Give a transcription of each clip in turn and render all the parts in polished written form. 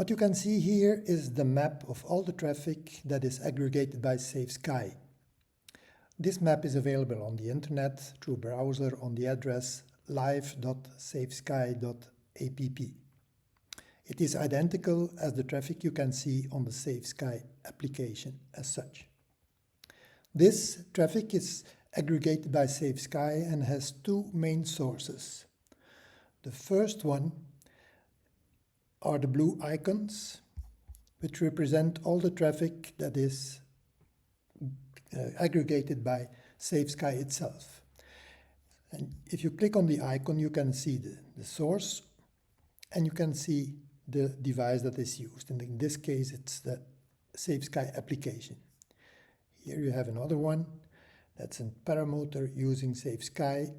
What you can see here is the map of all the traffic that is aggregated by Safe Sky. This map is available on the internet through browser on the address live.safesky.app. It is identical as the traffic you can see on the Safe Sky application as such. This traffic is aggregated by Safe Sky and has two main sources. The first one are the blue icons, which represent all the traffic that is aggregated by Safe Sky itself. And if you click on the icon, you can see the source and you can see the device that is used. And in this case, it's the Safe Sky application. Here you have another one. That's a paramotor using Safe Sky.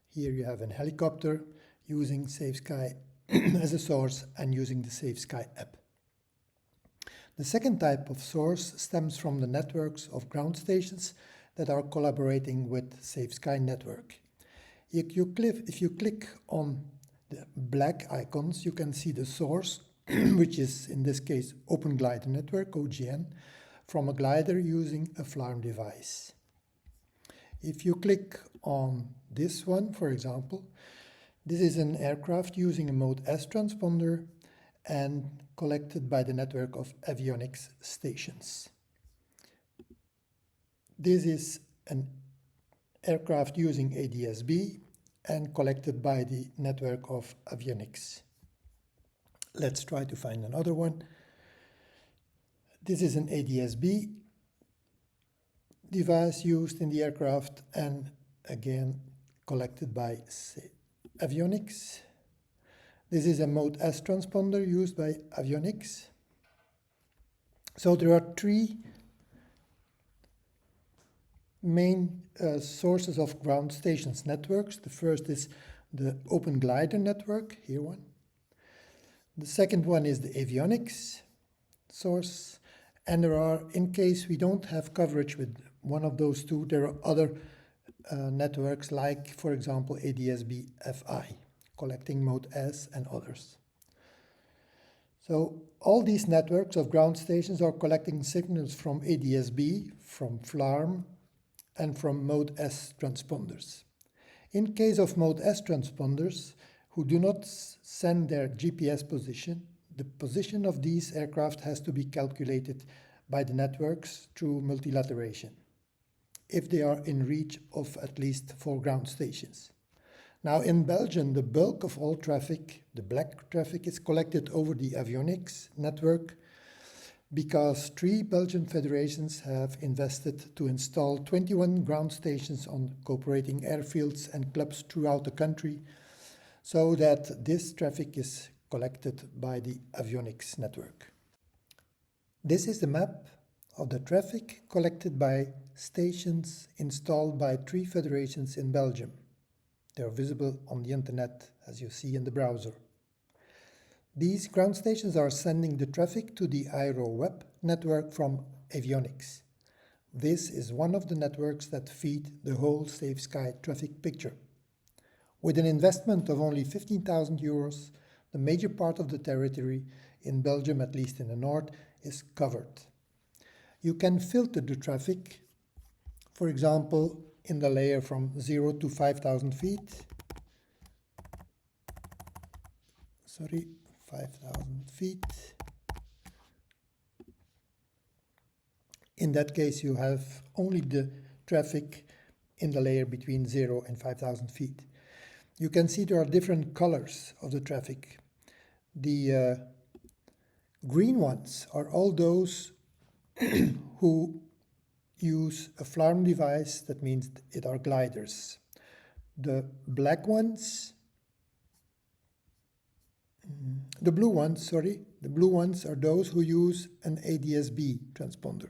Here you have a helicopter using Safe Sky as a source and using the Safe Sky app. The second type of source stems from the networks of ground stations that are collaborating with Safe Sky network. If you click on the black icons, you can see the source, which is in this case Open Glider Network, OGN, from a glider using a FLARM device. If you click on this one, for example, this is an aircraft using a Mode S transponder and collected by the network of avionics stations. This is an aircraft using ADS-B and collected by the network of avionics. Let's try to find another one. This is an ADS-B device used in the aircraft and again collected by avionics. This is a Mode S transponder used by avionics. So there are three main sources of ground stations networks. The first is the Open Glider network, here one. The second one is the avionics source. And there are, in case we don't have coverage with one of those two, there are other networks like, for example, ADS-B FI, collecting Mode S and others. So all these networks of ground stations are collecting signals from ADS-B, from FLARM, and from Mode S transponders. In case of Mode S transponders, who do not send their GPS position, the position of these aircraft has to be calculated by the networks through multilateration, if they are in reach of at least 4 ground stations. Now in Belgium, the bulk of all traffic, the black traffic, is collected over the avionics network because 3 Belgian federations have invested to install 21 ground stations on cooperating airfields and clubs throughout the country so that this traffic is collected by the avionics network. This is the map of the traffic collected by stations installed by 3 federations in Belgium. They are visible on the internet, as you see in the browser. These ground stations are sending the traffic to the AeroWeb network from avionics. This is one of the networks that feed the whole Safe Sky traffic picture. With an investment of only 15,000 euros, the major part of the territory in Belgium, at least in the north, is covered. You can filter the traffic, for example, in the layer from 0 to 5,000 feet. 5,000 feet. In that case, you have only the traffic in the layer between 0 and 5,000 feet. You can see there are different colors of the traffic. The green ones are all those who use a FLARM device, that means it are gliders. The black ones, the blue ones are those who use an ADS-B transponder,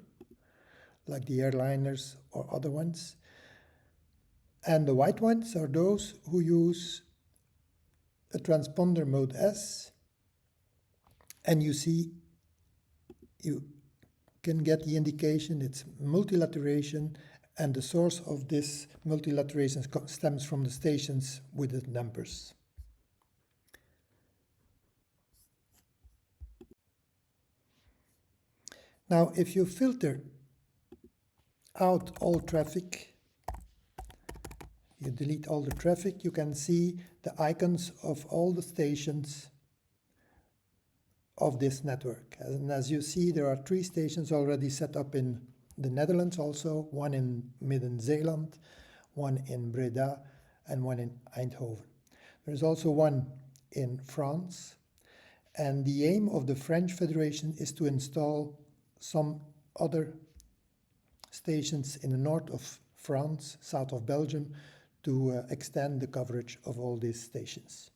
like the airliners or other ones. And the white ones are those who use a transponder Mode S. And you see, you can get the indication it's multilateration, and the source of this multilateration stems from the stations with the numbers. Now, if you filter out all traffic, you delete all the traffic, you can see the icons of all the stations of this network. And as you see, there are 3 stations already set up in the Netherlands also, one in Midden-Zeeland, one in Breda, and one in Eindhoven. There's also one in France, and the aim of the French Federation is to install some other stations in the north of France, south of Belgium, to extend the coverage of all these stations.